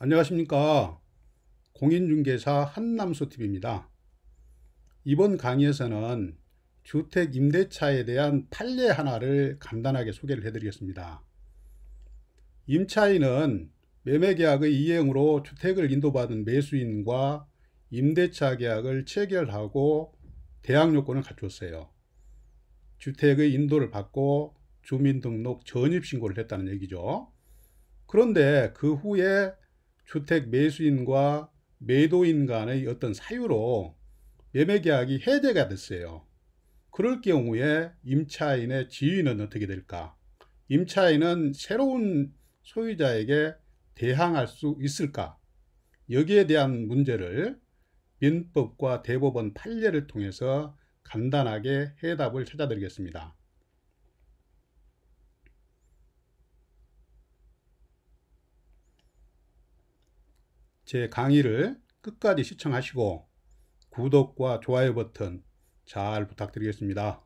안녕하십니까. 공인중개사 한남소TV입니다. 이번 강의에서는 주택 임대차에 대한 판례 하나를 간단하게 소개를 해드리겠습니다. 임차인은 매매계약의 이행으로 주택을 인도받은 매수인과 임대차 계약을 체결하고 대항요건을 갖추었어요. 주택의 인도를 받고 주민등록 전입신고를 했다는 얘기죠. 그런데 그 후에 주택 매수인과 매도인 간의 어떤 사유로 매매계약이 해제가 됐어요. 그럴 경우에 임차인의 지위는 어떻게 될까? 임차인은 새로운 소유자에게 대항할 수 있을까? 여기에 대한 문제를 민법과 대법원 판례를 통해서 간단하게 해답을 찾아드리겠습니다. 제 강의를 끝까지 시청하시고 구독과 좋아요 버튼 잘 부탁드리겠습니다.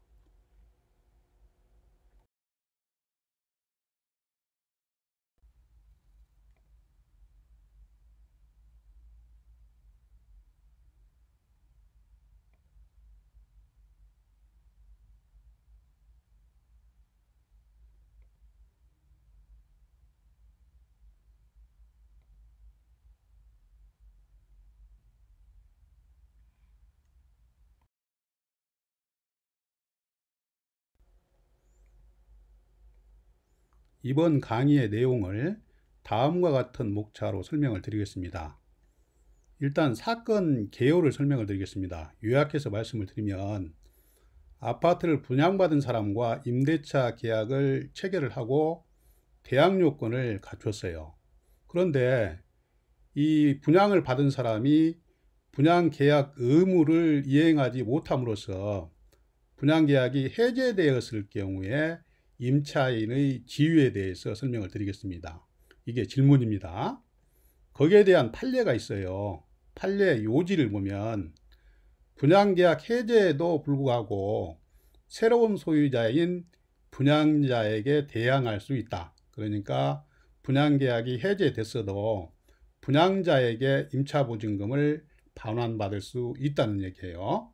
이번 강의의 내용을 다음과 같은 목차로 설명을 드리겠습니다. 일단 사건 개요를 설명을 드리겠습니다. 요약해서 말씀을 드리면 아파트를 분양받은 사람과 임대차 계약을 체결을 하고 대항요건을 갖췄어요. 그런데 이 분양을 받은 사람이 분양계약 의무를 이행하지 못함으로써 분양계약이 해제되었을 경우에 임차인의 지위에 대해서 설명을 드리겠습니다. 이게 질문입니다. 거기에 대한 판례가 있어요. 판례 요지를 보면 분양계약 해제에도 불구하고 새로운 소유자인 분양자에게 대항할 수 있다. 그러니까 분양계약이 해제됐어도 분양자에게 임차보증금을 반환받을 수 있다는 얘기예요.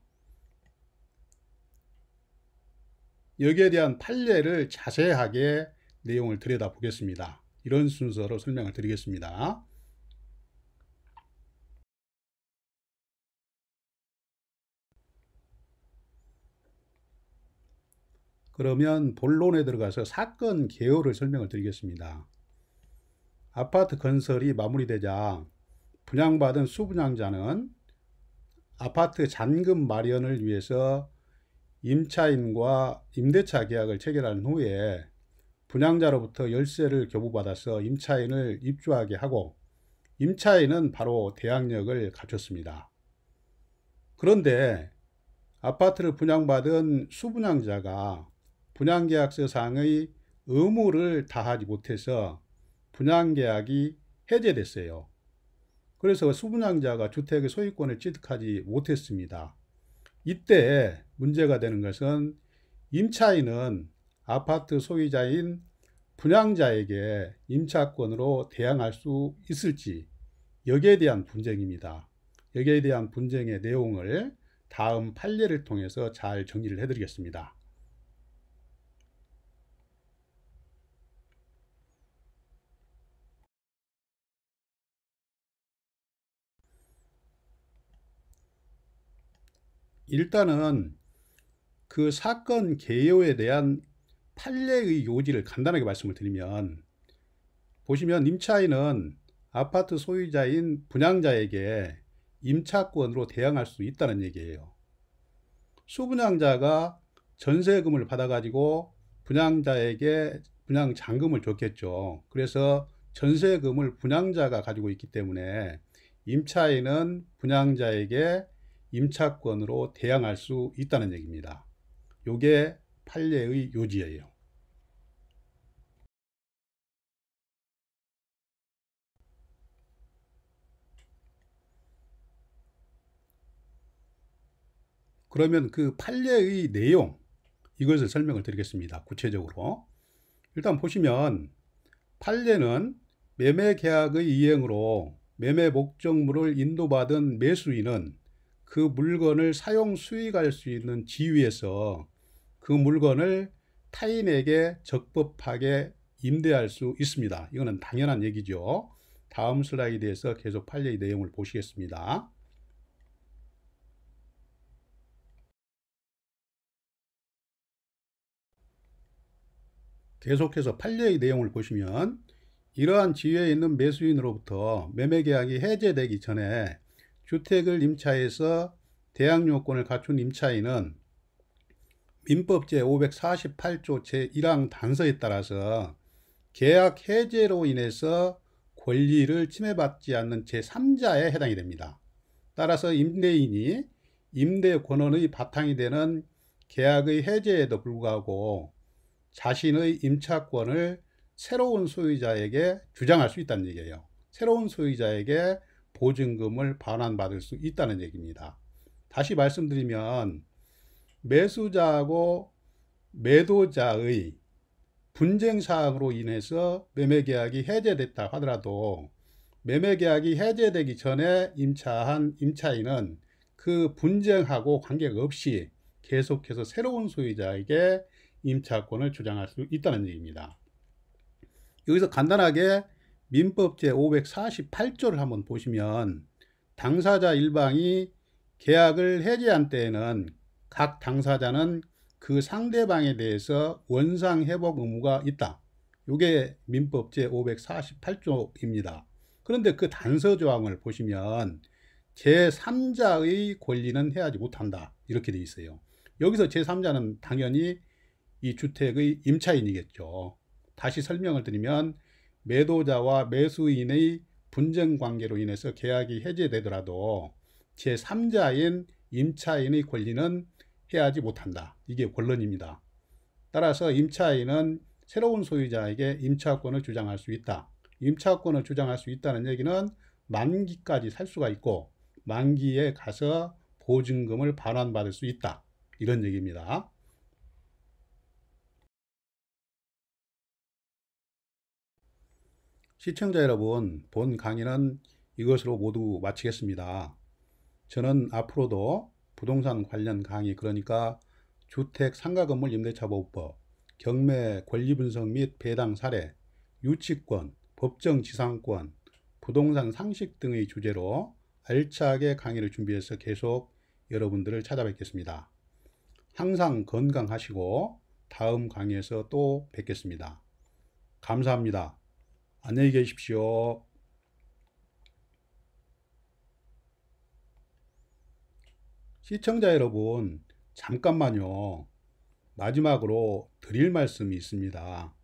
여기에 대한 판례를 자세하게 내용을 들여다보겠습니다. 이런 순서로 설명을 드리겠습니다. 그러면 본론에 들어가서 사건 개요를 설명을 드리겠습니다. 아파트 건설이 마무리되자 분양받은 수분양자는 아파트 잔금 마련을 위해서 임차인과 임대차 계약을 체결한 후에 분양자로부터 열세를 교부받아서 임차인을 입주하게 하고 임차인은 바로 대항력을 갖췄습니다. 그런데 아파트를 분양받은 수분양자가 분양계약서상의 의무를 다하지 못해서 분양계약이 해제됐어요. 그래서 수분양자가 주택의 소유권을 취득하지 못했습니다. 이때 문제가 되는 것은 임차인은 아파트 소유자인 분양자에게 임차권으로 대항할 수 있을지 여기에 대한 분쟁입니다. 여기에 대한 분쟁의 내용을 다음 판례를 통해서 잘 정리를 해드리겠습니다. 일단은 그 사건 개요에 대한 판례의 요지를 간단하게 말씀을 드리면 보시면 임차인은 아파트 소유자인 분양자에게 임차권으로 대항할 수 있다는 얘기예요. 수분양자가 전세금을 받아가지고 분양자에게 분양잔금을 줬겠죠. 그래서 전세금을 분양자가 가지고 있기 때문에 임차인은 분양자에게 임차권으로 대항할 수 있다는 얘기입니다. 이게 판례의 요지예요. 그러면 그 판례의 내용 이것을 설명을 드리겠습니다. 구체적으로 일단 보시면 판례는 매매 계약의 이행으로 매매 목적물을 인도받은 매수인은 그 물건을 사용 수익할 수 있는 지위에서 그 물건을 타인에게 적법하게 임대할 수 있습니다. 이거는 당연한 얘기죠. 다음 슬라이드에서 계속 판례의 내용을 보시겠습니다. 계속해서 판례의 내용을 보시면 이러한 지위에 있는 매수인으로부터 매매계약이 해제되기 전에 주택을 임차해서 대항요건을 갖춘 임차인은 민법 제548조 제1항 단서에 따라서 계약 해제로 인해서 권리를 침해받지 않는 제3자에 해당이 됩니다. 따라서 임대인이 임대 권원의 바탕이 되는 계약의 해제에도 불구하고 자신의 임차권을 새로운 소유자에게 주장할 수 있다는 얘기예요. 새로운 소유자에게 보증금을 반환받을 수 있다는 얘기입니다. 다시 말씀드리면 매수자하고 매도자의 분쟁사항으로 인해서 매매계약이 해제됐다 하더라도 매매계약이 해제되기 전에 임차한 임차인은 그 분쟁하고 관계가 없이 계속해서 새로운 소유자에게 임차권을 주장할 수 있다는 얘기입니다. 여기서 간단하게 민법 제548조를 한번 보시면 당사자 일방이 계약을 해제한 때에는 각 당사자는 그 상대방에 대해서 원상회복 의무가 있다. 이게 민법 제548조입니다. 그런데 그 단서 조항을 보시면 제3자의 권리는 해하지 못한다. 이렇게 되어 있어요. 여기서 제3자는 당연히 이 주택의 임차인이겠죠. 다시 설명을 드리면 매도자와 매수인의 분쟁 관계로 인해서 계약이 해제되더라도 제3자인 임차인의 권리는 해하지 못한다. 이게 권론입니다. 따라서 임차인은 새로운 소유자에게 임차권을 주장할 수 있다. 임차권을 주장할 수 있다는 얘기는 만기까지 살 수가 있고 만기에 가서 보증금을 반환받을 수 있다. 이런 얘기입니다. 시청자 여러분, 본 강의는 이것으로 모두 마치겠습니다. 저는 앞으로도 부동산 관련 강의, 그러니까 주택 상가건물 임대차보호법, 경매 권리분석 및 배당 사례, 유치권, 법정지상권, 부동산 상식 등의 주제로 알차게 강의를 준비해서 계속 여러분들을 찾아뵙겠습니다. 항상 건강하시고 다음 강의에서 또 뵙겠습니다. 감사합니다. 안녕히 계십시오. 시청자 여러분, 잠깐만요. 마지막으로 드릴 말씀이 있습니다.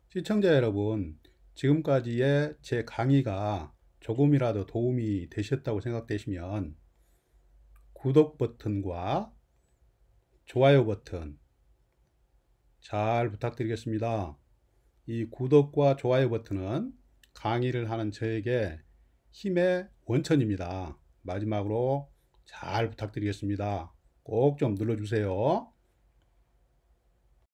시청자 여러분, 지금까지의 제 강의가 조금이라도 도움이 되셨다고 생각되시면 구독 버튼과 좋아요 버튼 잘 부탁드리겠습니다. 이 구독과 좋아요 버튼은 강의를 하는 저에게 힘의 원천입니다. 마지막으로 잘 부탁드리겠습니다. 꼭 좀 눌러주세요.